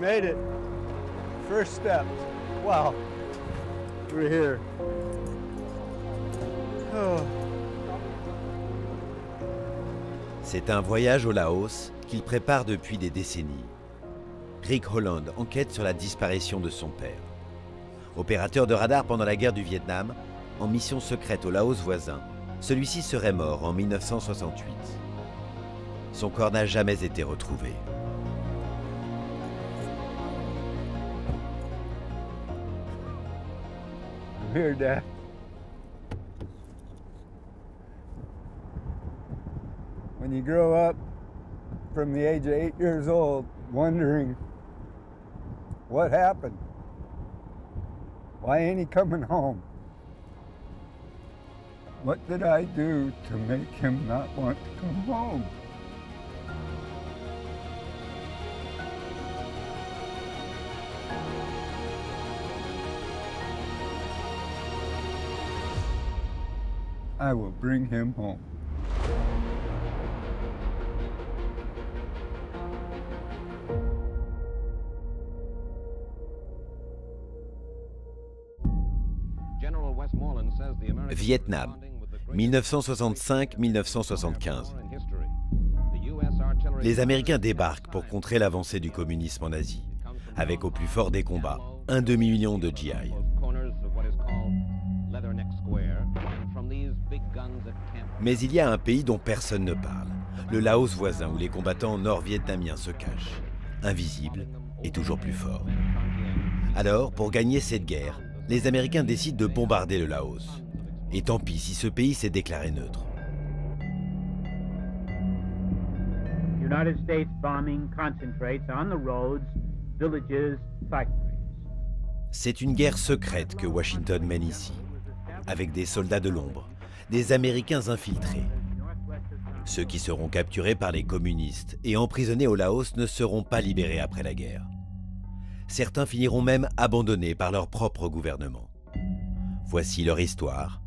made it. First steps. Wow. We're here. Oh. C'est un voyage au Laos qu'il prépare depuis des décennies. Rick Holland enquête sur la disparition de son père. Opérateur de radar pendant la guerre du Vietnam, en mission secrète au Laos voisin, celui-ci serait mort en 1968. Son corps n'a jamais été retrouvé. I'm here, Dad. When you grow up from the age of 8 years old, wondering what happened, why ain't he coming home? What did I do to make him not want to come home? I will bring him home. Vietnam, 1965-1975. Les Américains débarquent pour contrer l'avancée du communisme en Asie, avec au plus fort des combats, un demi-million de GI. Mais il y a un pays dont personne ne parle, le Laos voisin où les combattants nord-vietnamiens se cachent, invisibles et toujours plus forts. Alors, pour gagner cette guerre, les Américains décident de bombarder le Laos. Et tant pis si ce pays s'est déclaré neutre. United States bombing concentrates on the roads, villages, factories. C'est une guerre secrète que Washington mène ici, avec des soldats de l'ombre, des Américains infiltrés. Ceux qui seront capturés par les communistes et emprisonnés au Laos ne seront pas libérés après la guerre. Certains finiront même abandonnés par leur propre gouvernement. Voici leur histoire,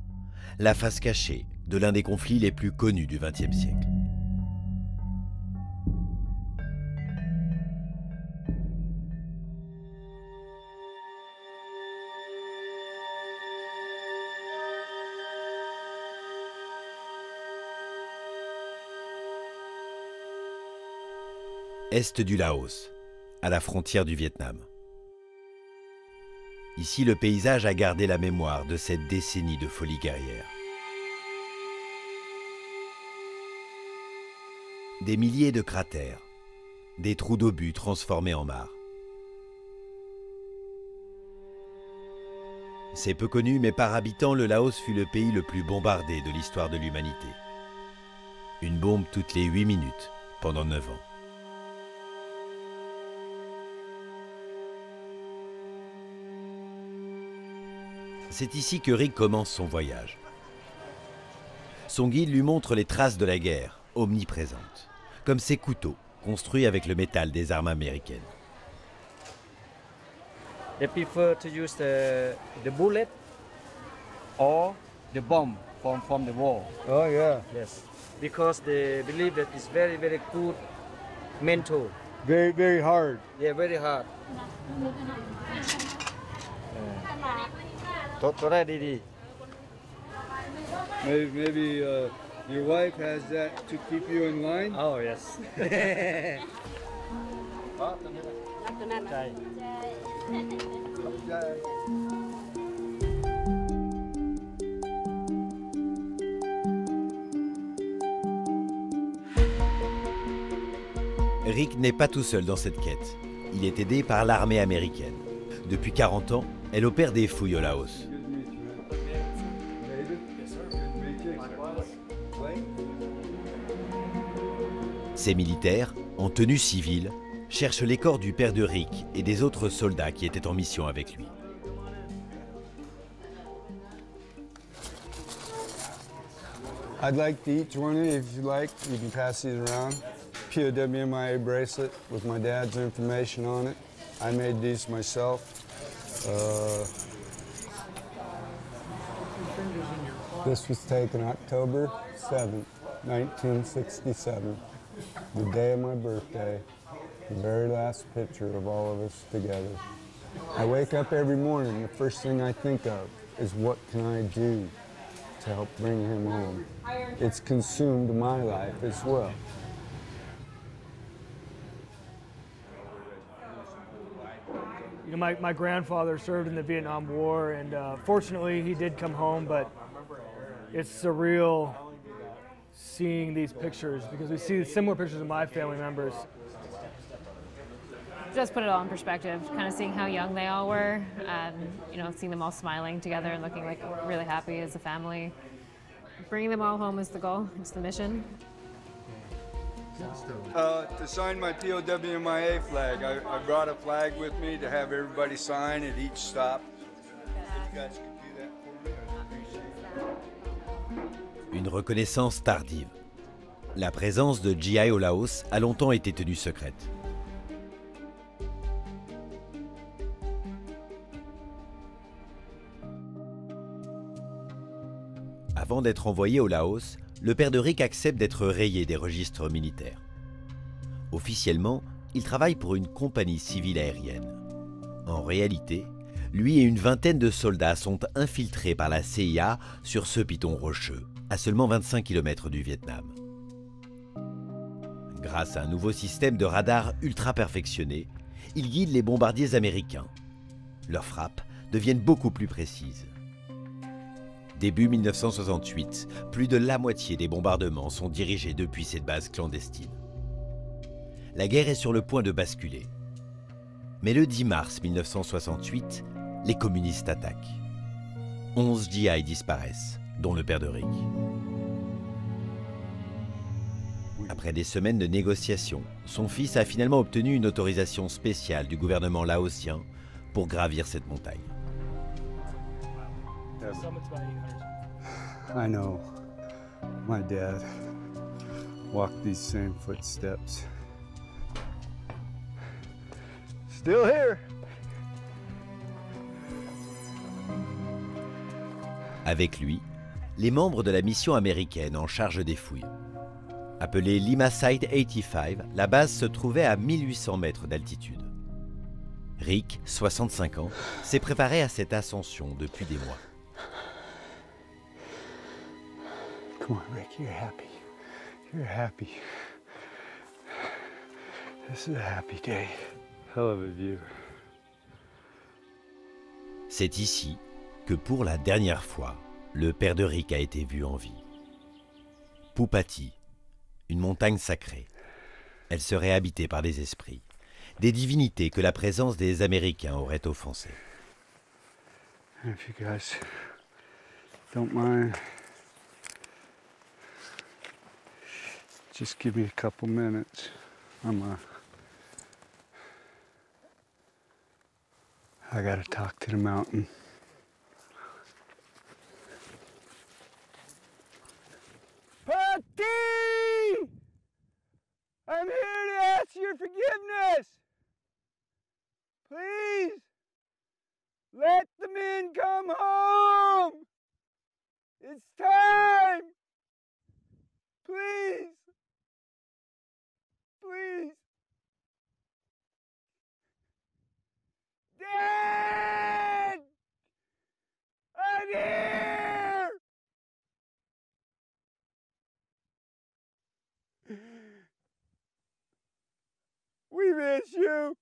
la face cachée de l'un des conflits les plus connus du XXe siècle. Est du Laos, à la frontière du Vietnam. Ici, le paysage a gardé la mémoire de cette décennie de folie guerrière. Des milliers de cratères, des trous d'obus transformés en mares. C'est peu connu, mais par habitant, le Laos fut le pays le plus bombardé de l'histoire de l'humanité. Une bombe toutes les 8 minutes, pendant 9 ans. C'est ici que Rick commence son voyage. Son guide lui montre les traces de la guerre, omniprésentes, comme ces couteaux construits avec le métal des armes américaines. They prefer to use the bullet or the bomb from the war. Oh, yeah. Yes, because they believe that it's very, very good mental. Very, very hard. Yeah, very hard. Maybe your wife has that to keep you in line? Oh, yes. Rick n'est pas tout seul dans cette quête. Il est aidé par l'armée américaine. Depuis 40 ans, elle opère des fouilles au Laos. Ces militaires, en tenue civile, cherchent les corps du père de Rick et des autres soldats qui étaient en mission avec lui. I'd like to each one of you, if you like, you can pass these around. POWMIA bracelet with my dad's information on it. I made these myself. This was taken October 7th, 1967, the day of my birthday. The very last picture of all of us together. I wake up every morning, the first thing I think of is what can I do to help bring him home. It's consumed my life as well. You know, my grandfather served in the Vietnam War, and fortunately he did come home, but it's surreal seeing these pictures because we see similar pictures of my family members. Just put it all in perspective, kind of seeing how young they all were, you know, seeing them all smiling together and looking like really happy as a family. Bringing them all home is the goal, it's the mission. To sign my POWMIA flag, I brought a flag with me to have everybody sign at each stop. If you guys could do that for me, I'd appreciate it. Une reconnaissance tardive. La présence de GI au Laos a longtemps été tenue secrète. Avant d'être envoyé au Laos, le père de Rick accepte d'être rayé des registres militaires. Officiellement, il travaille pour une compagnie civile aérienne. En réalité, lui et une vingtaine de soldats sont infiltrés par la CIA sur ce piton rocheux, à seulement 25 km du Vietnam. Grâce à un nouveau système de radar ultra perfectionné, ils guident les bombardiers américains. Leurs frappes deviennent beaucoup plus précises. Début 1968, plus de la moitié des bombardements sont dirigés depuis cette base clandestine. La guerre est sur le point de basculer. Mais le 10 mars 1968, les communistes attaquent. 11 GI disparaissent, dont le père de Rick. Après des semaines de négociations, son fils a finalement obtenu une autorisation spéciale du gouvernement laotien pour gravir cette montagne. I know. My dad walked these same footsteps. Still here. Avec lui, les membres de la mission américaine en charge des fouilles. Appelée Lima Site 85, la base se trouvait à 1800 mètres d'altitude. Rick, 65 ans, s'est préparé à cette ascension depuis des mois. Come on, Rick, you're happy. You're happy. This is a happy day. Hell of a view. C'est ici que pour la dernière fois, le père de Rick a été vu en vie. Pupati, une montagne sacrée. Elle serait habitée par des esprits, des divinités que la présence des Américains aurait offensées. If you guys don't mind, just give me a couple minutes. I gotta talk to the mountain. Pati! I'm here to ask your forgiveness. Please, let the men come home. It's time. Please. Please. Dad! I'm here! We miss you.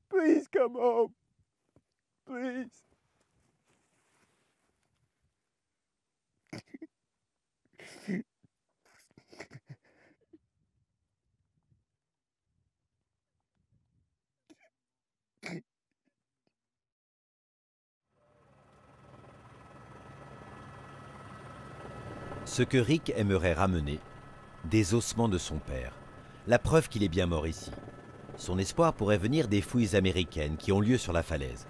Please come home. Please. Ce que Rick aimerait ramener, des ossements de son père, la preuve qu'il est bien mort ici. Son espoir pourrait venir des fouilles américaines qui ont lieu sur la falaise.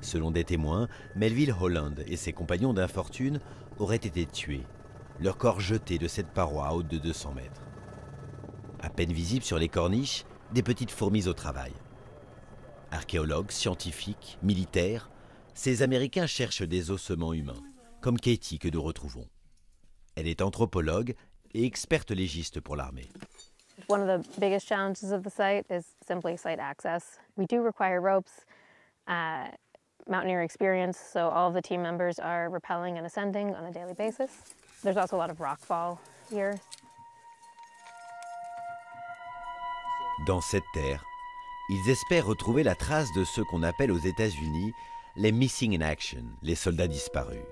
Selon des témoins, Melville Holland et ses compagnons d'infortune auraient été tués, leur corps jetés de cette paroi haute de 200 mètres. À peine visibles sur les corniches, des petites fourmis au travail. Archéologues, scientifiques, militaires, ces Américains cherchent des ossements humains, comme Katie que nous retrouvons. Elle est anthropologue et experte légiste pour l'armée. One of the biggest challenges of the site is simply site access. We do require ropes, mountaineer experience, so all of the team members are rappelling and ascending on a daily basis. There's also a lot of rockfall here. Dans cette terre, ils espèrent retrouver la trace de ceux qu'on appelle aux États-Unis les Missing in Action, les soldats disparus.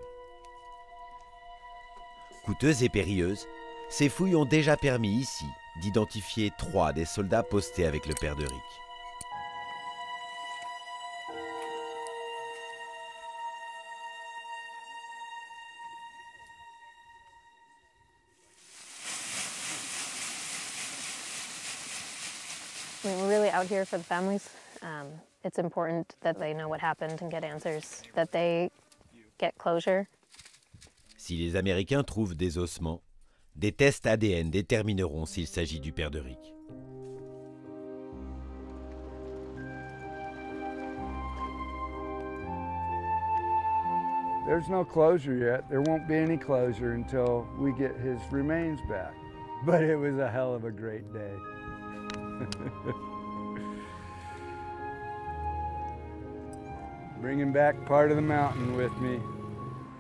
Coûteuses et périlleuses, ces fouilles ont déjà permis ici d'identifier 3 des soldats postés avec le père de Rick. I mean, we're really out here for the families. It's important that they know what happened and get answers, that they get closure. Si les Américains trouvent des ossements, des tests ADN détermineront s'il s'agit du père de Rick. There's no closure yet. There won't be any closure until we get his remains back. But it was a hell of a great day. Bringing back part of the mountain with me.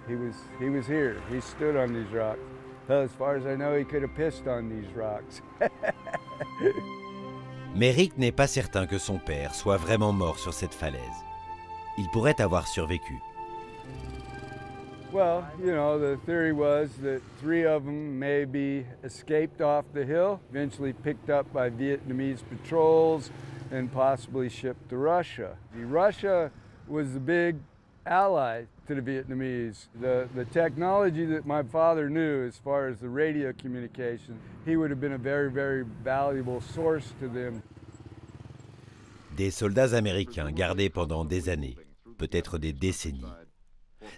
He was here. He stood on these rocks. Well, as far as I know, he could have pissed on these rocks. Mais Rick n'est pas certain que son père soit vraiment mort sur cette falaise. Il pourrait avoir survécu. Well, you know, the theory was that 3 of them maybe escaped off the hill, eventually picked up by Vietnamese patrols, and possibly shipped to Russia. Russia was the big ally to the Vietnamese. The technology that my father knew as far as the radio communication, he would have been a very, very valuable source to them. Des soldats américains gardés pendant des années, peut-être des décennies.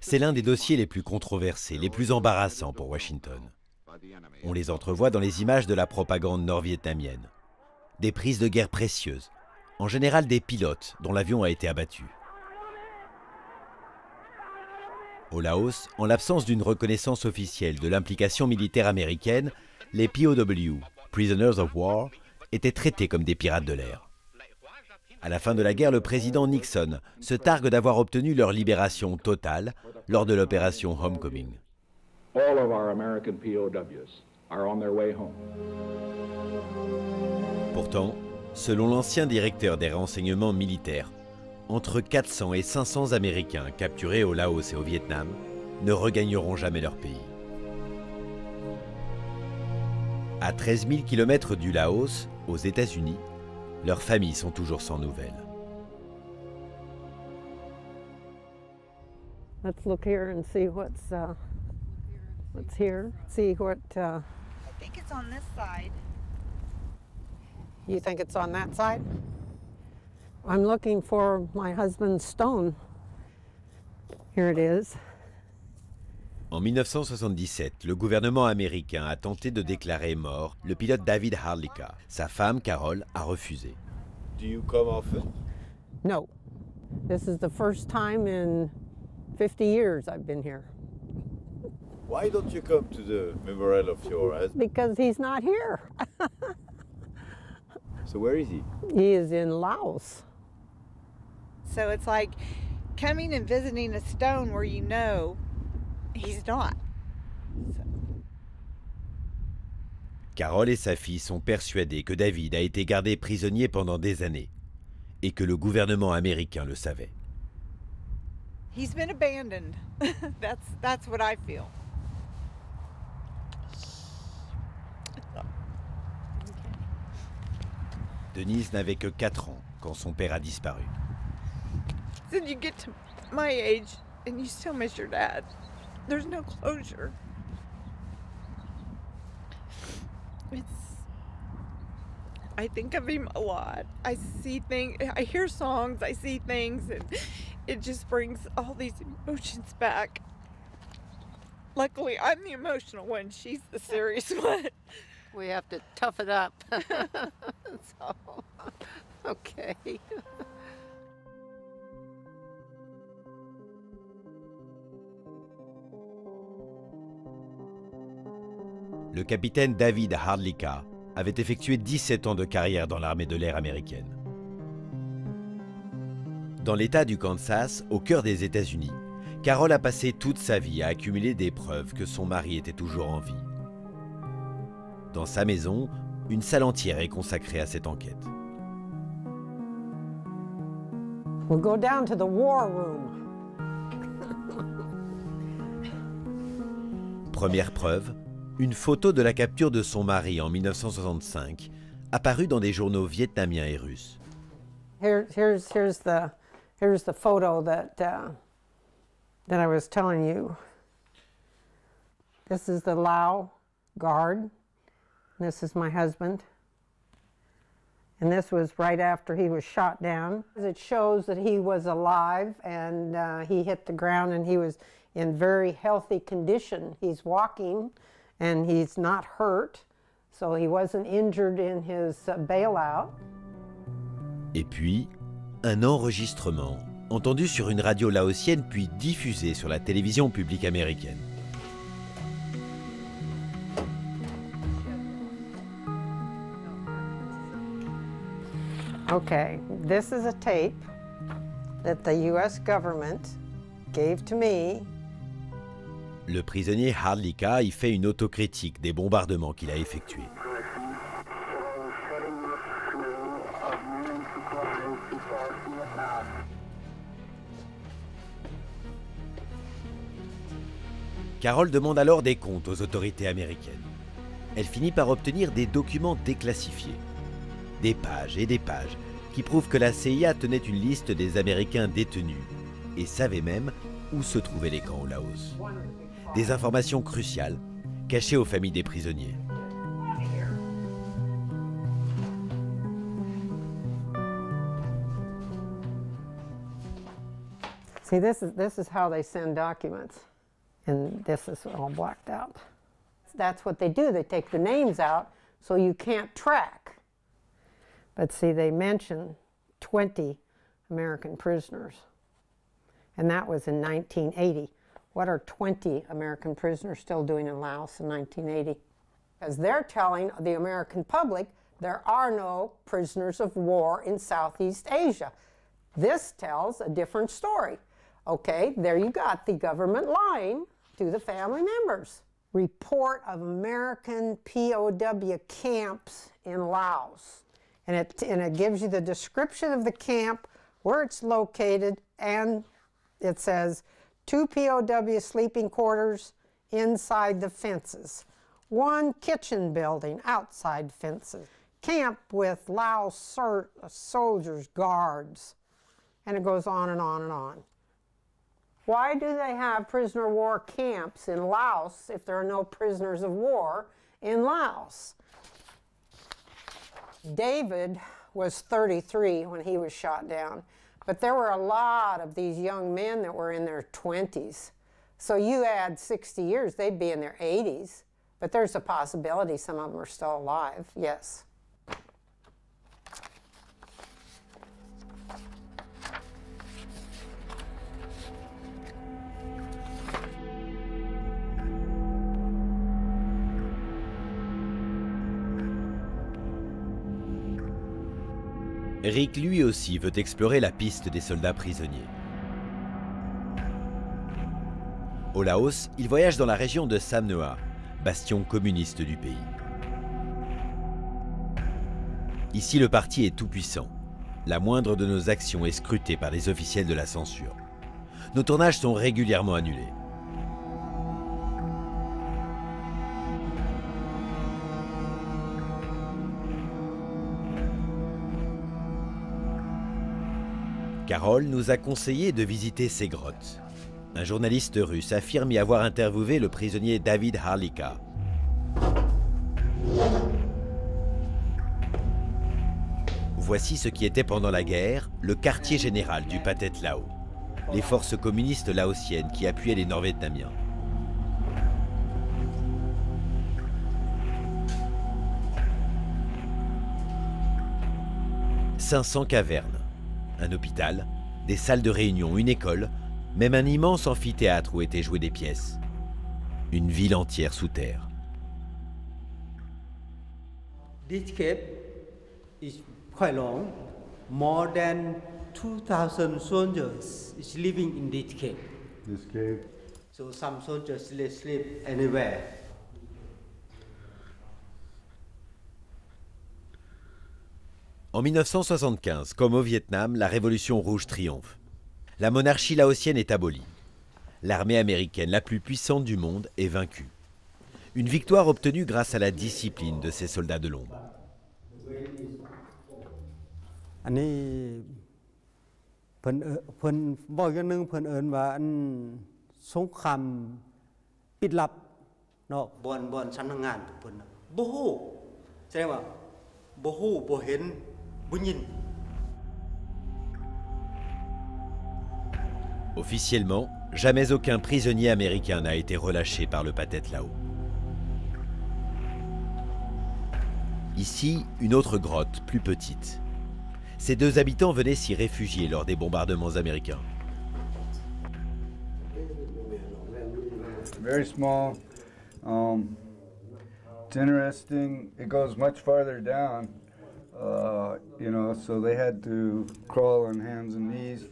C'est l'un des dossiers les plus controversés, les plus embarrassants pour Washington. On les entrevoit dans les images de la propagande nord-vietnamienne. Des prises de guerre précieuses, en général des pilotes dont l'avion a été abattu. Au Laos, en l'absence d'une reconnaissance officielle de l'implication militaire américaine, les POW, Prisoners of War, étaient traités comme des pirates de l'air. À la fin de la guerre, le président Nixon se targue d'avoir obtenu leur libération totale lors de l'opération Homecoming. All of our American POWs are on their way home. Pourtant, selon l'ancien directeur des renseignements militaires, entre 400 et 500 Américains capturés au Laos et au Vietnam ne regagneront jamais leur pays. À 13 000 km du Laos, aux États-Unis, leurs familles sont toujours sans nouvelles. Let's look here and see what's here. See what. I think it's on this side. You think it's on that side? I'm looking for my husband's stone. Here it is. En 1977, le gouvernement américain a tenté de déclarer mort le pilote David Hrdlicka. Sa femme, Carol, a refusé. Do you come often? No. This is the first time in 50 years I've been here. Why don't you come to the memorial of your husband? Because he's not here. So where is he? He is in Laos. So it's like coming and visiting a stone where you know he's not. Carol et sa fille sont persuadées que David a été gardé prisonnier pendant des années et que le gouvernement américain le savait. He's been abandoned. That's what I feel. Denise n'avait que 4 ans quand son père a disparu. Then you get to my age and you still miss your dad. There's no closure. I think of him a lot. I see things, I hear songs, I see things, and it just brings all these emotions back. Luckily, I'm the emotional one. She's the serious one. We have to tough it up. So, okay. Le capitaine David Hrdlicka avait effectué 17 ans de carrière dans l'armée de l'air américaine. Dans l'État du Kansas, au cœur des États-Unis, Carol a passé toute sa vie à accumuler des preuves que son mari était toujours en vie. Dans sa maison, une salle entière est consacrée à cette enquête. We'll go down to the war room. Première preuve, une photo de la capture de son mari en 1965, apparue dans des journaux vietnamiens et russes. Here's the photo that I was telling you. This is the Lao Guard. This is my husband. And this was right after he was shot down. It shows that he was alive and he hit the ground and he was in very healthy condition. He's walking and he's not hurt, so he wasn't injured in his bailout. Et puis, un enregistrement, entendu sur une radio laotienne puis diffusé sur la télévision publique américaine. Okay, this is a tape that the U.S. government gave to me. Le prisonnier Harlika y fait une autocritique des bombardements qu'il a effectués. Carol demande alors des comptes aux autorités américaines. Elle finit par obtenir des documents déclassifiés. Des pages et des pages qui prouvent que la CIA tenait une liste des Américains détenus et savait même où se trouvaient les camps au Laos. Des informations cruciales cachées aux familles des prisonniers. See, this is how they send documents, and this is all blacked out. That's what they do. They take the names out so you can't track. But see, they mention 20 American prisoners, and that was in 1980. What are 20 American prisoners still doing in Laos in 1980? Because they're telling the American public there are no prisoners of war in Southeast Asia. This tells a different story. Okay, there you got the government lying to the family members. Report of American POW camps in Laos. And it gives you the description of the camp, where it's located, and it says 2 POW sleeping quarters inside the fences, 1 kitchen building outside fences, camp with Laos soldiers, guards, and it goes on and on and on. Why do they have prisoner of war camps in Laos if there are no prisoners of war in Laos? David was 33 when he was shot down, but there were a lot of these young men that were in their 20s. So you add 60 years, they'd be in their 80s. But there's a possibility some of them are still alive, yes. Rick lui aussi veut explorer la piste des soldats prisonniers. Au Laos, il voyage dans la région de Samnoa, bastion communiste du pays. Ici, le parti est tout-puissant. La moindre de nos actions est scrutée par les officiels de la censure. Nos tournages sont régulièrement annulés. Carol nous a conseillé de visiter ces grottes. Un journaliste russe affirme y avoir interviewé le prisonnier David Harlika. Voici ce qui était pendant la guerre le quartier général du Pathet Lao, les forces communistes laotiennes qui appuyaient les Nord-Vietnamiens. « 500 cavernes. Un hôpital, des salles de réunion, une école, même un immense amphithéâtre où étaient jouées des pièces. Une ville entière sous terre. This cave is quite long. More than 2,000 soldiers is living in this cave. This cave? So some soldiers they sleep anywhere. En 1975, comme au Vietnam, la Révolution rouge triomphe. La monarchie laotienne est abolie. L'armée américaine la plus puissante du monde est vaincue. Une victoire obtenue grâce à la discipline de ces soldats de l'ombre. อันนี้เพิ่นบอกอย่างหนึงเพิ่นเอิ้นว่าอันสงครามปิดลับเนาะบ่อนสำนักงานเพิ่นบ่ฮู้แสดงว่าบ่ฮู้บ่เห็นบ่ยิน Officiellement, jamais aucun prisonnier américain n'a été relâché par le Pathet Lao. Ici, une autre grotte, plus petite. Ces deux habitants venaient s'y réfugier lors des bombardements américains. Very small. It's interesting. It goes much farther down, you know, so they had to crawl on hands and knees.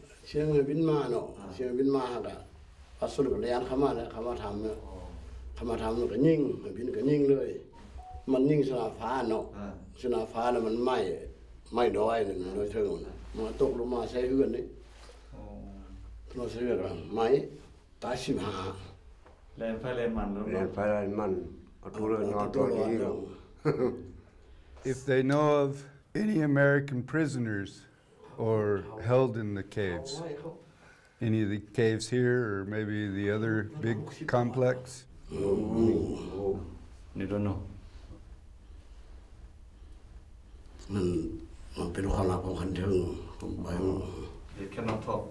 If they know of any American prisoners or held in the caves, any of the caves here or maybe the other big complex? You don't know. They cannot talk.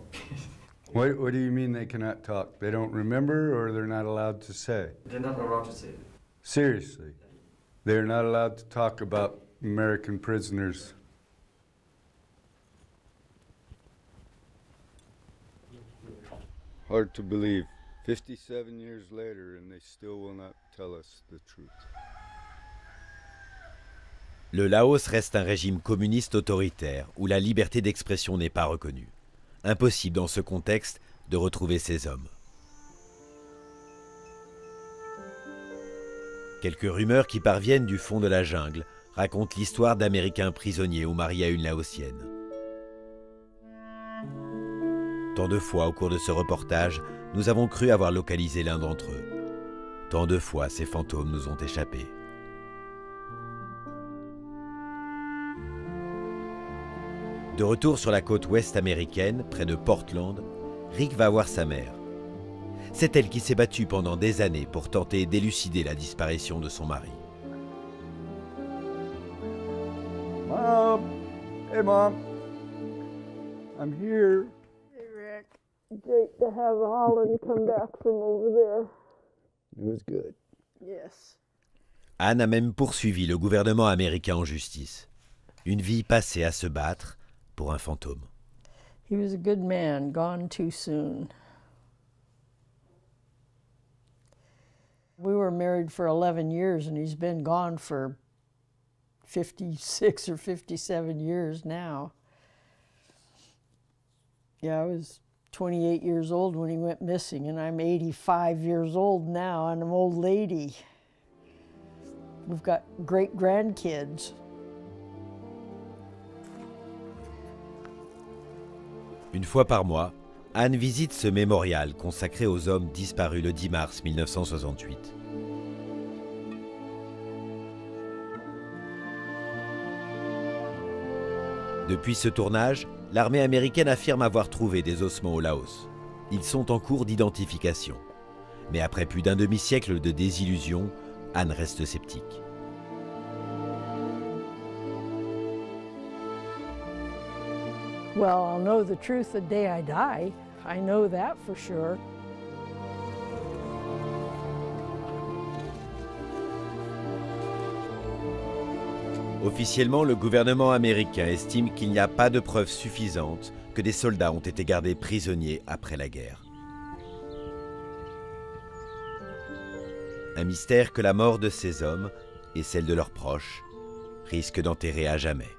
What do you mean they cannot talk? They don't remember or they're not allowed to say? They're not allowed to say. Seriously, they're not allowed to talk about American prisoners. Hard to believe. 57 years later and they still will not tell us the truth. Le Laos reste un régime communiste autoritaire où la liberté d'expression n'est pas reconnue. Impossible dans ce contexte de retrouver ces hommes. Quelques rumeurs qui parviennent du fond de la jungle racontent l'histoire d'Américains prisonniers ou mariés à une Laotienne. Tant de fois au cours de ce reportage, nous avons cru avoir localisé l'un d'entre eux. Tant de fois ces fantômes nous ont échappé. De retour sur la côte ouest américaine, près de Portland, Rick va voir sa mère. C'est elle qui s'est battue pendant des années pour tenter d'élucider la disparition de son mari. Mom! Hey, Mom! I'm here. Hey, Rick. Great to have Holland come back from over there. It was good. Yes. Anne a même poursuivi le gouvernement américain en justice. Une vie passée à se battre pour un fantôme. He was a good man, gone too soon. We were married for 11 years and he's been gone for 56 or 57 years now. Yeah, I was 28 years old when he went missing and I'm 85 years old now and I'm an old lady. We've got great grandkids. Une fois par mois, Anne visite ce mémorial consacré aux hommes disparus le 10 mars 1968. Depuis ce tournage, l'armée américaine affirme avoir trouvé des ossements au Laos. Ils sont en cours d'identification. Mais après plus d'un demi-siècle de désillusion, Anne reste sceptique. Well, I'll know the truth the day I die. I know that for sure. Officiellement, le gouvernement américain estime qu'il n'y a pas de preuves suffisantes que des soldats ont été gardés prisonniers après la guerre. Un mystère que la mort de ces hommes et celle de leurs proches risque d'enterrer à jamais.